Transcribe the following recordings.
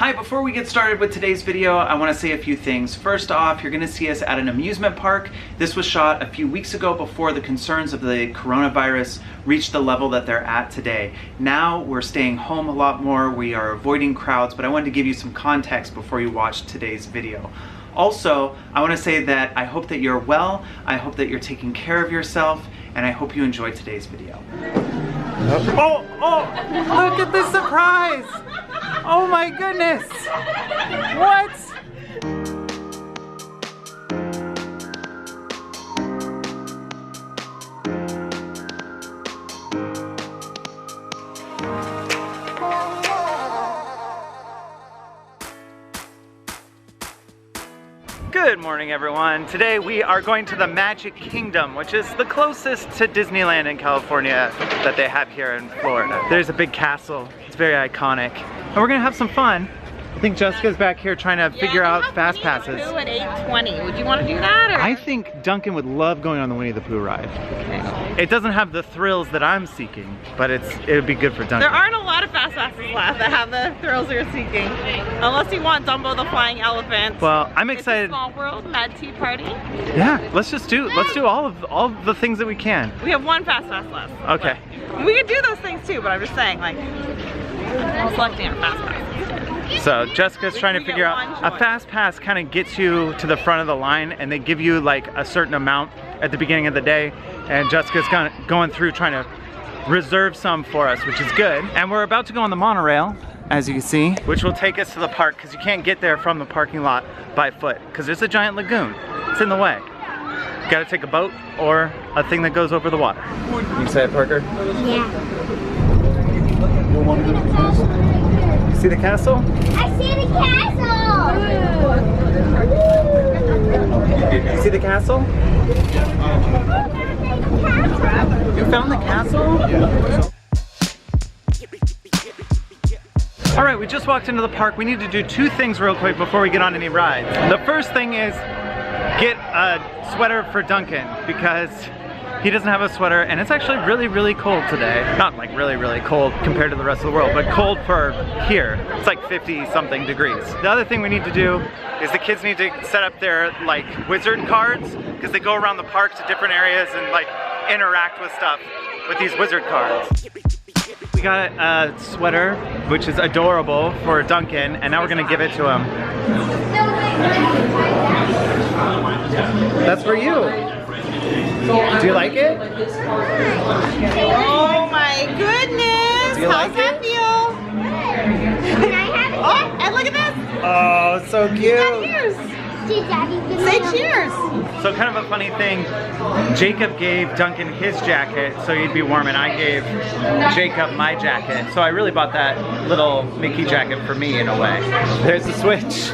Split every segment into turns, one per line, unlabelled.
Hi, before we get started with today's video, I want to say a few things. First off, you're going to see us at an amusement park. This was shot a few weeks ago before the concerns of the coronavirus reached the level that they're at today. Now we're staying home a lot more, we are avoiding crowds, but I wanted to give you some context before you watch today's video. Also, I want to say that I hope that you're well, I hope that you're taking care of yourself, and I hope you enjoy today's video. Oh, look at this surprise! Oh my goodness! What? Good morning, everyone. Today we are going to the Magic Kingdom, which is the closest to Disneyland in California that they have here in Florida. There's a big castle. It's very iconic. And we're gonna have some fun. I think Jessica's back here trying to figure out fast passes.
At 8:20. Would you want to do that? Or?
I think Duncan would love going on the Winnie the Pooh ride. Okay. It doesn't have the thrills that I'm seeking, but it would be good for Duncan.
There aren't a lot of fast passes left that have the thrills you're seeking. Unless you want Dumbo the Flying Elephant.
Well, I'm excited.
It's a Small World, Mad Tea Party.
Yeah, let's do all of the things that we can.
We have one fast pass left.
Okay.
We could do those things too, but I'm just saying, like, I'm selecting our fast pass.
So Jessica's trying to figure out, a fast pass kind of gets you to the front of the line, and they give you like a certain amount at the beginning of the day, and Jessica's kind of going through trying to reserve some for us, which is good. And we're about to go on the monorail, as you can see, which will take us to the park, because you can't get there from the parking lot by foot, because there's a giant lagoon. It's in the way. You gotta take a boat or a thing that goes over the water. You excited, Parker?
Yeah.
See the castle?
I see the castle!
You see the castle? You found the castle? Alright, we just walked into the park. We need to do two things real quick before we get on any rides. The first thing is get a sweater for Duncan, because he doesn't have a sweater, and it's actually really, really cold today. Not like really, really cold compared to the rest of the world, but cold for here. It's like 50-something degrees. The other thing we need to do is the kids need to set up their like wizard cards, because they go around the park to different areas and like interact with stuff with these wizard cards. We got a sweater, which is adorable, for Duncan, and now we're gonna give it to him. That's for you. Do you like it?
Oh my goodness!
Do you
How's
like
that
it?
feel? Oh, and look at this!
Oh, so cute!
Cheers! Say cheers!
So kind of a funny thing, Jacob gave Duncan his jacket so he'd be warm, and I gave Jacob my jacket. So I really bought that little Mickey jacket for me in a way. There's the switch.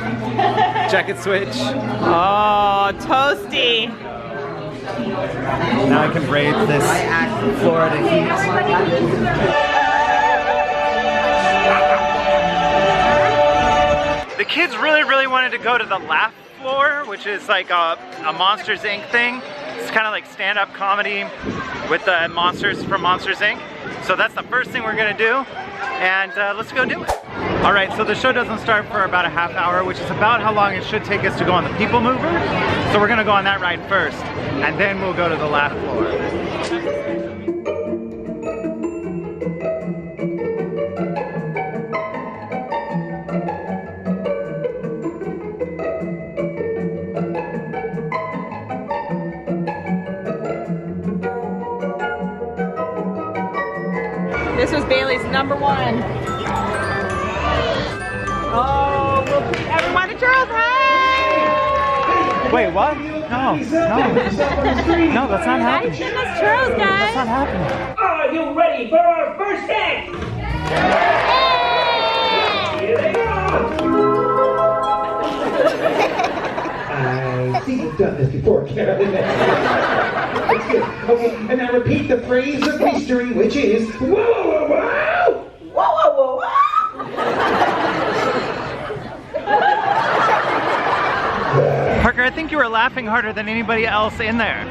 Jacket switch.
Oh, toasty!
Now I can brave this Florida heat. The kids really, really wanted to go to the laugh floor, which is like a Monsters Inc. thing. It's kind of like stand-up comedy with the monsters from Monsters Inc. So that's the first thing we're gonna do, and let's go do it. All right, so the show doesn't start for about a half hour, which is about how long it should take us to go on the People Mover. So we're gonna go on that ride first, and then we'll go to the laugh floor.
This was Bailey's #1. Oh, we'll keep everyone to Charles. Hi!
Wait, what? No, no, that's not happening.
That's Charles, guys.
That's not happening.
Are you ready for our first dance? Here they go! I think you've done this before, Karen. That's good. Okay, and now repeat the phrase of history, which is whoa, whoa, whoa, whoa, whoa, whoa, whoa.
Parker, I think you were laughing harder than anybody else in there.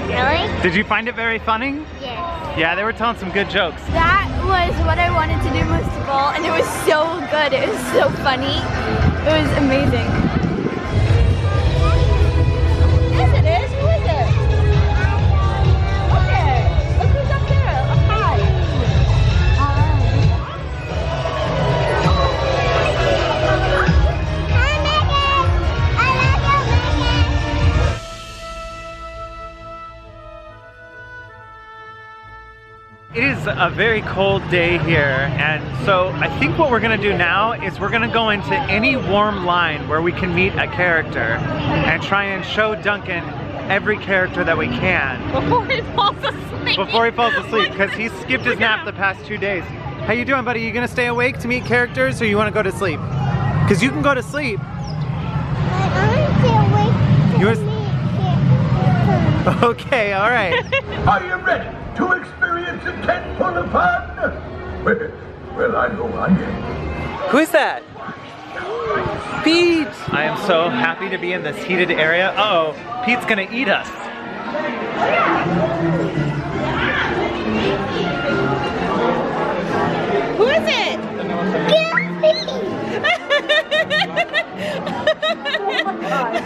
Really?
Did you find it very funny?
Yes.
Yeah, they were telling some good jokes.
That was what I wanted to do most of all, and it was so good. It was so funny. It was amazing. Yes, it is. Who is it? Okay. Look who's up there. Hi. Hi, Megan. I love you, Megan.
It is a very cold day here, and so I think what we're gonna do now is we're gonna go into any warm line where we can meet a character and try and show Duncan every character that we can.
Before he falls asleep.
Before he falls asleep, because he skipped his nap the past 2 days. How you doing, buddy? You gonna stay awake to meet characters, or you wanna go to sleep? Because you can go to sleep.
I want to awake to
Yours-
meet
Okay, all right.
Are you ready to experience a tent full of fun? Well, I know I am.
Who is that? Pete! I am so happy to be in this heated area. Uh-oh, Pete's gonna eat us.
Who is it?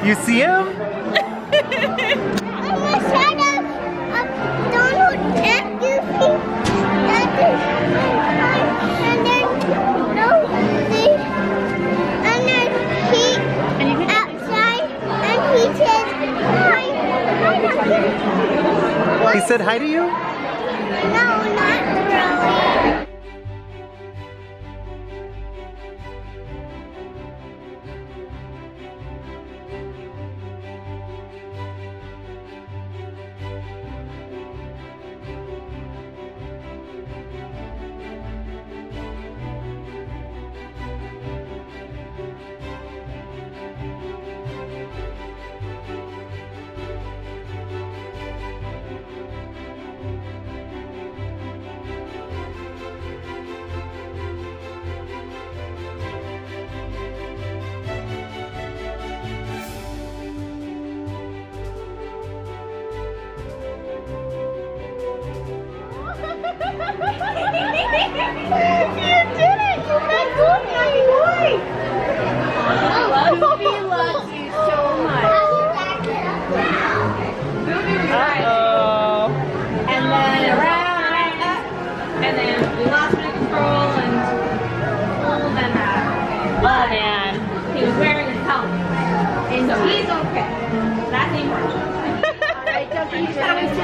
You see him?
I'm a shadow of Donald and Goofy. And then Pete outside, and he says hi.
He said hi to you?
No, not really.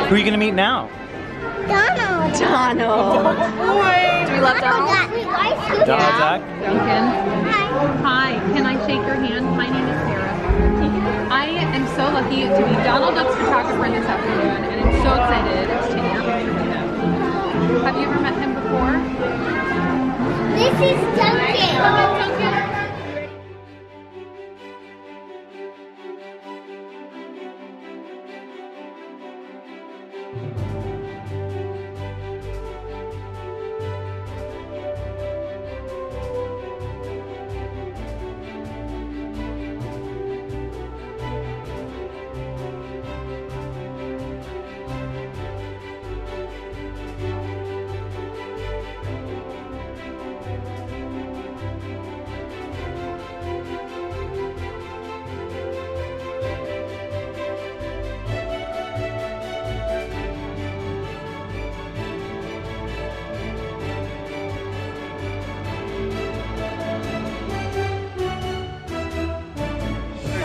Who are you gonna meet now?
Donald.
Donald. Do we love Donald?
Donald Duck?
Duncan. Hi, can I shake your hand? My name is Sarah. I am so lucky to be Donald Duck's photographer this afternoon, and I'm so excited to take a picture with him. Have you ever met him before?
This is Duncan.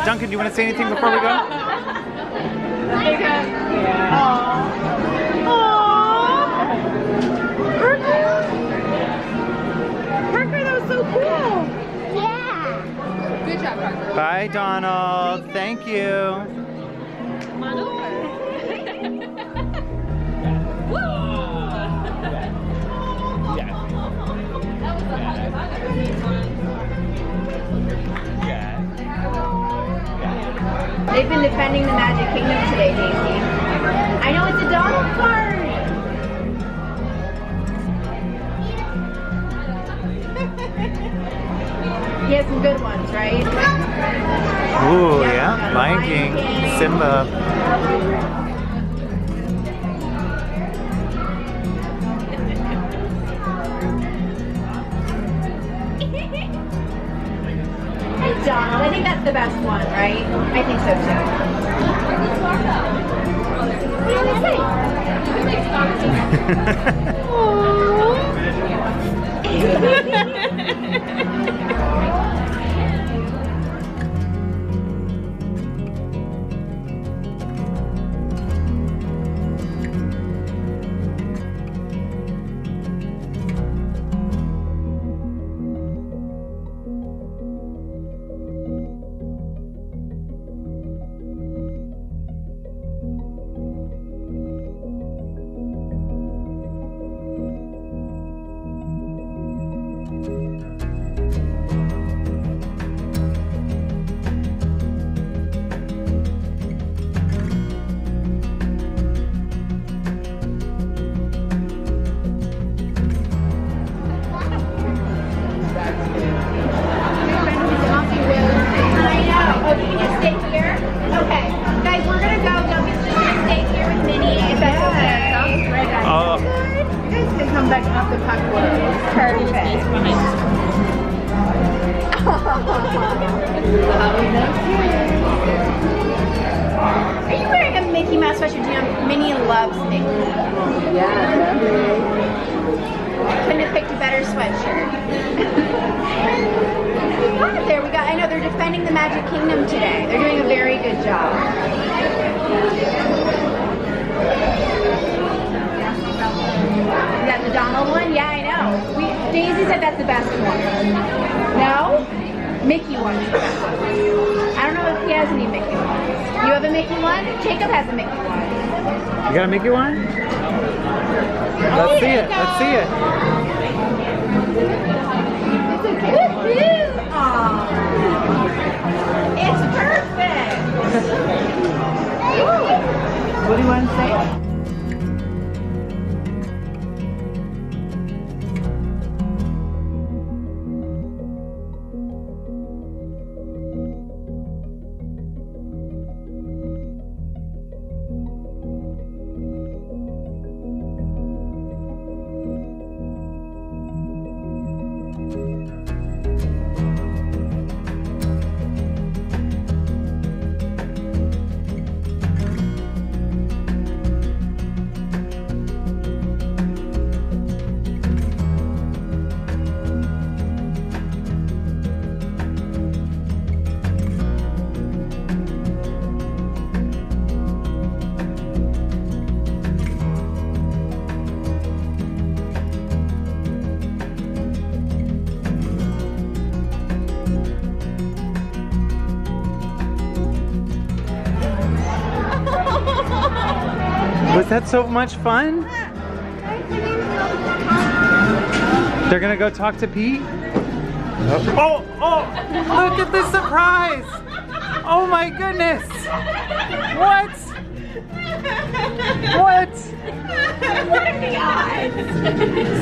Duncan, do you want to say anything before we go?
Parker, that was so cool.
Yeah.
Good job, Parker.
Bye, Donald. Thank you.
Come on over.
They've been defending the Magic Kingdom today, Daisy. I know it's a Donald card. He has some good ones, right?
Ooh, yeah. Lion King, Simba.
Donald. I think that's the best one, right? I think so too. What do you say? Are you wearing a Mickey Mouse sweatshirt? Do you know Minnie loves Mickey? Yeah, definitely. Couldn't have picked a better sweatshirt. There we go. I know they're defending the Magic Kingdom today. They're doing a very good job. Is that the Donald one? Yeah, I know. Daisy said that's the best one. No? Mickey one's the best one. I don't know if he has any Mickey ones. You have a Mickey one? Jacob has a Mickey one.
You got a Mickey one? Let's see it. Let's see it.
It's perfect.
What do you want to say?
Was that so much fun? They're gonna go talk to Pete? Oh, look at this surprise! Oh my goodness! What? What?
What are the odds?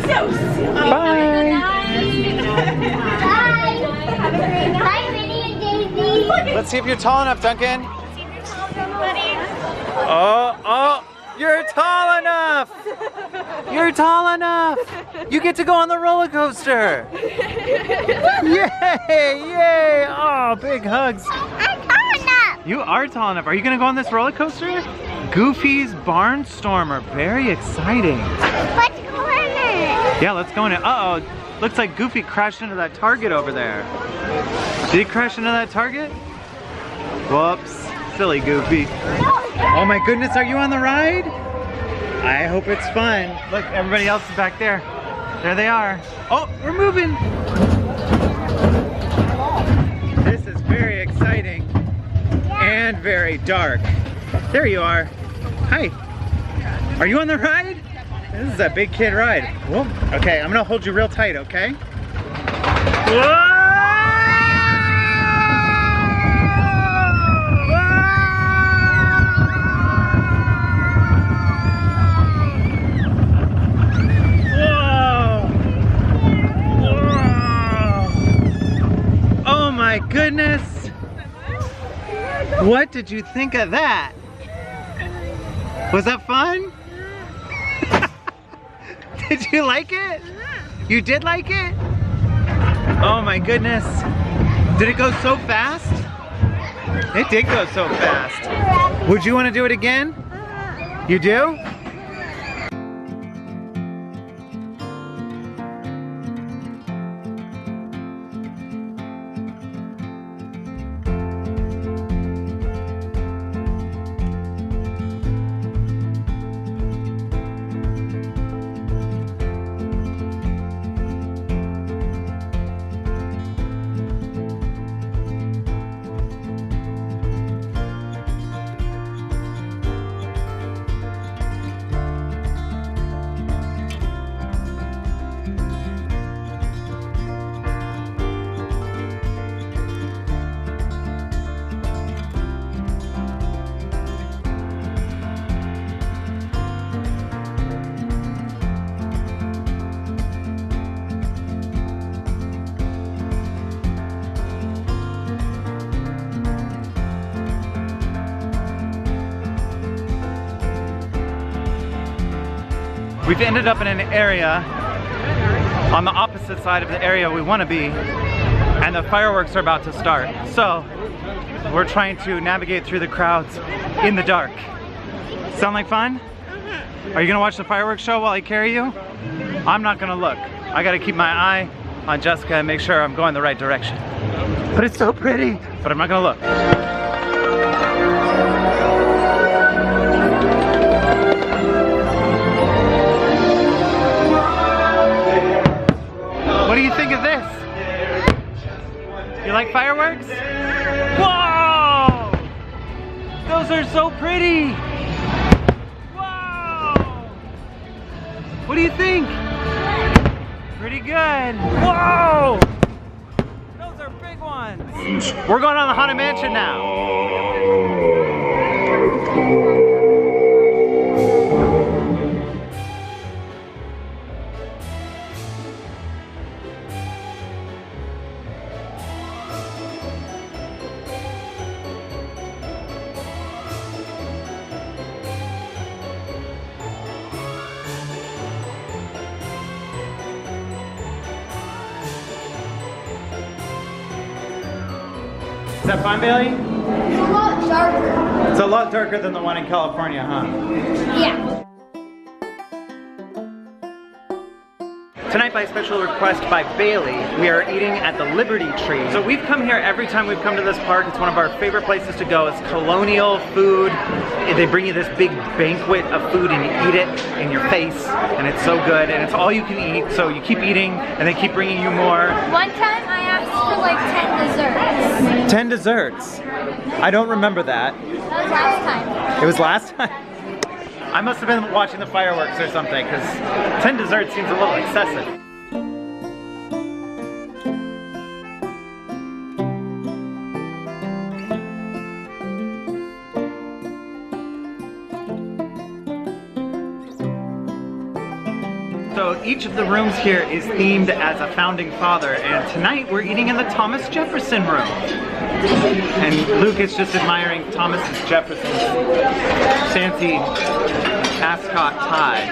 So silly.
Bye!
Bye. Have a great night. Bye, Minnie and Daisy.
Let's see if you're tall enough, Duncan. Oh, you're tall enough! You're tall enough! You get to go on the roller coaster! Yay! Yay! Oh, big hugs!
I'm tall enough.
You are tall enough. Are you gonna go on this roller coaster? Goofy's Barnstormer. Very exciting.
Let's go in it.
Yeah, let's go in it. Uh-oh. Looks like Goofy crashed into that Target over there. Did he crash into that Target? Whoops. Silly Goofy. Oh my goodness, are you on the ride? I hope it's fun. Look, everybody else is back there. There they are. Oh, we're moving. This is very exciting and very dark. There you are. Hi. Are you on the ride? This is a big kid ride. Whoa. Okay, I'm gonna hold you real tight, okay? Whoa! My goodness! What did you think of that? Was that fun? Did you like it? You did like it? Oh my goodness! Did it go so fast? It did go so fast. Would you want to do it again? You do? We've ended up in an area on the opposite side of the area we want to be, and the fireworks are about to start. So we're trying to navigate through the crowds in the dark. Sound like fun? Are you gonna watch the fireworks show while I carry you? I'm not gonna look. I gotta keep my eye on Jessica and make sure I'm going the right direction. But it's so pretty, but I'm not gonna look. What do you think of this? You like fireworks? Whoa! Those are so pretty! Whoa! What do you think? Pretty good. Whoa! Those are big ones. We're going on the Haunted Mansion now. Is that fun, Bailey?
It's a lot darker.
It's a lot darker than the one in California, huh?
Yeah.
Tonight, by special request by Bailey, we are eating at the Liberty Tree. So we've come here every time we've come to this park. It's one of our favorite places to go. It's colonial food. They bring you this big banquet of food and you eat it in your face, and it's so good, and it's all you can eat. So you keep eating, and they keep bringing you more.
One time I asked for like 10 desserts.
10 desserts. I don't remember that.
That was last time.
It was last time? I must have been watching the fireworks or something, because 10 desserts seems a little excessive. So each of the rooms here is themed as a founding father, and tonight we're eating in the Thomas Jefferson room. And Luke is just admiring Thomas Jefferson's fancy ascot tie.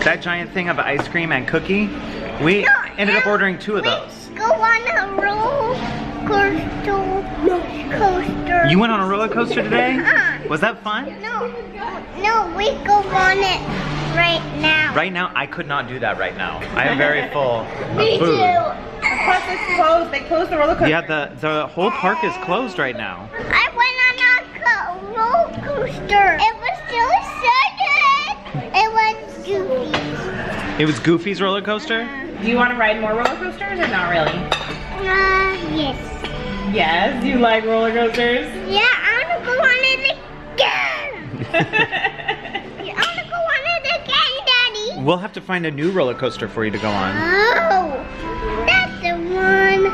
That giant thing of ice cream and cookie, we ended up ordering 2 of those.
Go on a roller coaster.
You went on a roller coaster today? Was that fun?
No, we go on it right now.
Right now, I could not do that right now. I am very full of
Me
food.
too.
Plus it's closed. They closed the roller coaster.
Yeah, the whole park is closed right now.
I went on a roller coaster. It was so excited. It was goofy.
It was Goofy's roller coaster?
Do you want to ride more roller coasters or not really?
Yes.
Yes, you like roller coasters?
Yeah, I want to go on it again. I want to go on it again, Daddy.
We'll have to find a new roller coaster for you to go on.
Oh, that's the one.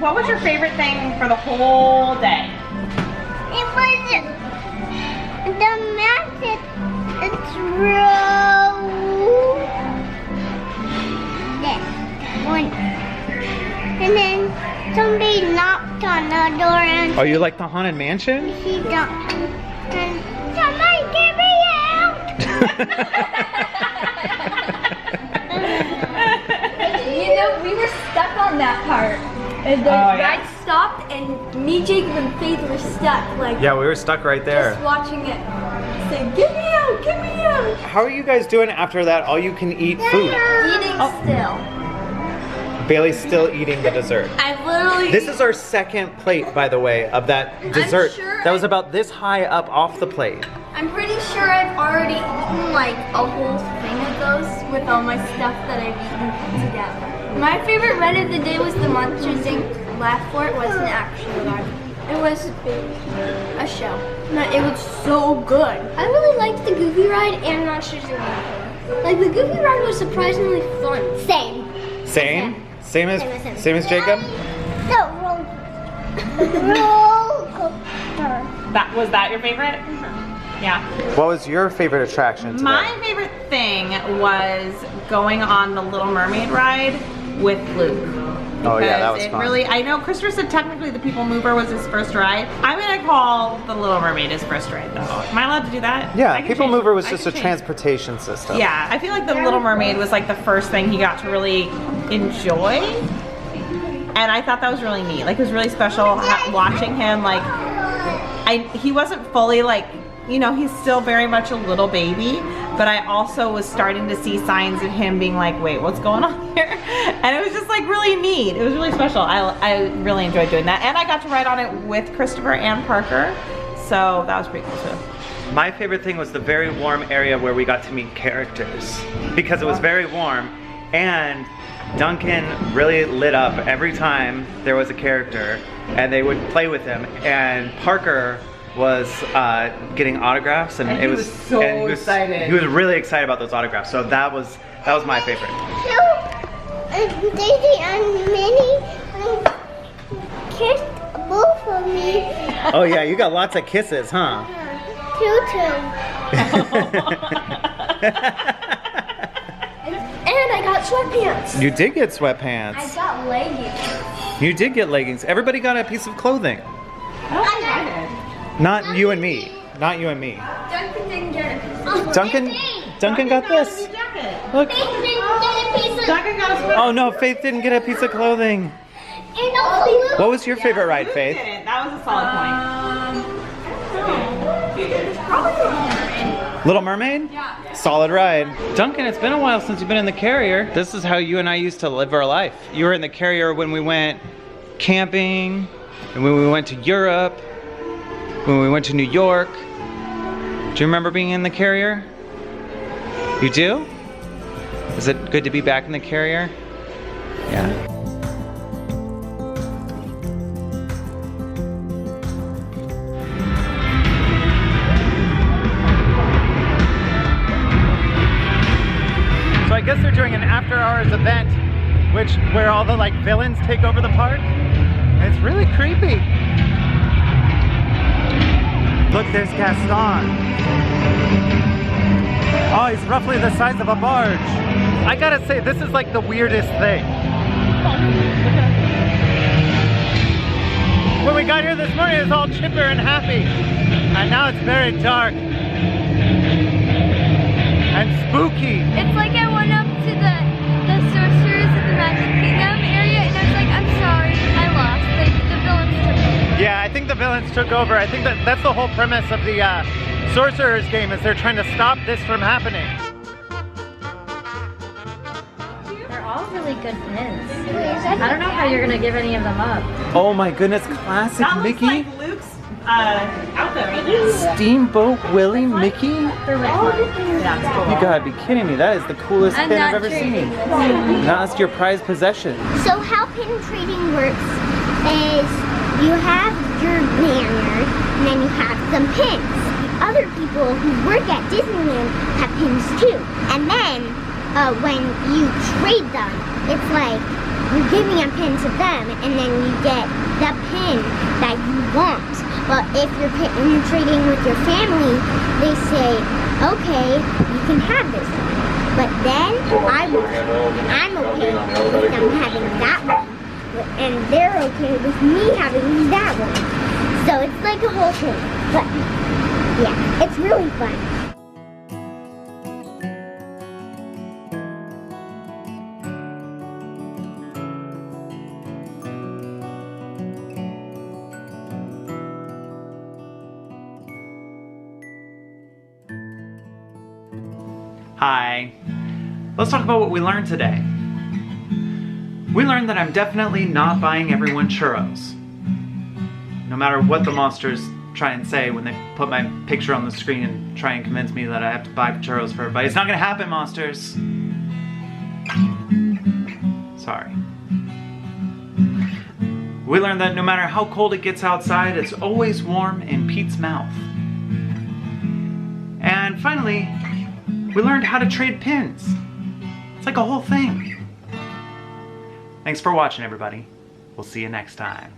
What was your favorite thing for the whole day?
It was the magic. It's real. This one. And then somebody knocked on the door and
Oh, you like the Haunted Mansion?
she knocked. And
You know, we were stuck on that part. And the ride stopped, and me, Jacob, and Faith were stuck. Like,
Yeah, we were stuck right there.
just watching it. Say, get me out, get me out.
How are you guys doing after that all-you-can-eat food?
Eating still.
Bailey's still eating the dessert.
I literally.
This is our second plate, by the way, of that dessert.
sure
that was about this high up off the plate.
I'm pretty sure I've already eaten like a whole thing of those with all my stuff that I've eaten together. My favorite ride of the day was the Monsters Inc. Laugh Fort. It wasn't actually a ride. It was a show. It was so good. I really liked the Goofy ride and Monsters Inc. Like the Goofy ride was surprisingly fun. Same.
Same? Same as Jacob?
No, roll coaster.
Was that your favorite? Yeah.
What was your favorite attraction today?
My favorite thing was going on the Little Mermaid ride with Luke.
Oh yeah, that was
It
fun.
really, I know Christopher said technically the People Mover was his first ride. I'm gonna call the Little Mermaid his first ride though. Am I allowed to do that? I
Yeah,
can
People
change-
Mover was
I
just
can
a
change.
transportation system.
Yeah, I feel like the Little Mermaid was like the first thing he got to really enjoy. And I thought that was really neat. Like it was really special watching him like, he wasn't fully like, you know, he's still very much a little baby, but I also was starting to see signs of him being like, wait, what's going on here? And it was just like really neat. It was really special. I really enjoyed doing that. And I got to ride on it with Christopher and Parker. So that was pretty cool too.
My favorite thing was the very warm area where we got to meet characters because it was very warm, and Duncan really lit up every time there was a character and they would play with him, and Parker was getting autographs, and
he was so excited.
He was really excited about those autographs, so that was my favorite.
So, Daisy and Minnie kissed both of me.
Oh yeah, you got lots of kisses, huh?
Tutu.
And I got sweatpants.
You did get sweatpants.
I got leggings.
You did get leggings. Everybody got a piece of clothing. Not you and me. Not you and me.
Duncan didn't get it.
Duncan got this. Look.
Duncan got a sweater.
Oh no, Faith didn't get a piece of clothing.
And also Luke.
What was your favorite ride, Faith?
That was a solid point.
Little Mermaid? Yeah. Solid ride. Duncan, it's been a while since you've been in the carrier. This is how you and I used to live our life. You were in the carrier when we went camping, and when we went to Europe, when we went to New York. Do you remember being in the carrier? You do? Is it good to be back in the carrier? Yeah. So I guess they're doing an after-hours event, where all the like villains take over the park. It's really creepy. Look, there's Gaston. Oh, he's roughly the size of a barge. I gotta say, this is like the weirdest thing. When we got here this morning, it was all chipper and happy. And now it's very dark. And spooky.
It's like I went up to the sorcerers of the Magic Kingdom area, and I was like, I'm sorry, I lost. The villains took over.
Yeah, I think the villains took over. I think that's the whole premise of the Sorcerer's game, is they're trying to stop this from happening.
They're all really good pins. I don't know how you're gonna give any of them up.
Oh my goodness, classic
That looks
Mickey.
like Luke's outfit right now.
Steamboat Willie Mickey?
That's cool.
You gotta be kidding me. That is the coolest
I'm
pin
not
I've ever
trading
seen.
this.
That's your prized possession.
So how pin trading works is you have your lanyard and then you have some pins. The other people who work at Disneyland have pins too. And then when you trade them, it's like you're giving a pin to them and then you get the pin that you want. But if you're trading with your family, they say, okay, you can have this one. But then I'm okay with them having that one. And they're okay with me having that one. So it's like a whole thing. But yeah, it's really fun.
Hi. Let's talk about what we learned today. We learned that I'm definitely not buying everyone churros. No matter what the monsters try and say when they put my picture on the screen and try and convince me that I have to buy churros for everybody. It's not gonna happen, monsters. Sorry. We learned that no matter how cold it gets outside, it's always warm in Pete's mouth. And finally, we learned how to trade pins. It's like a whole thing. Thanks for watching, everybody. We'll see you next time.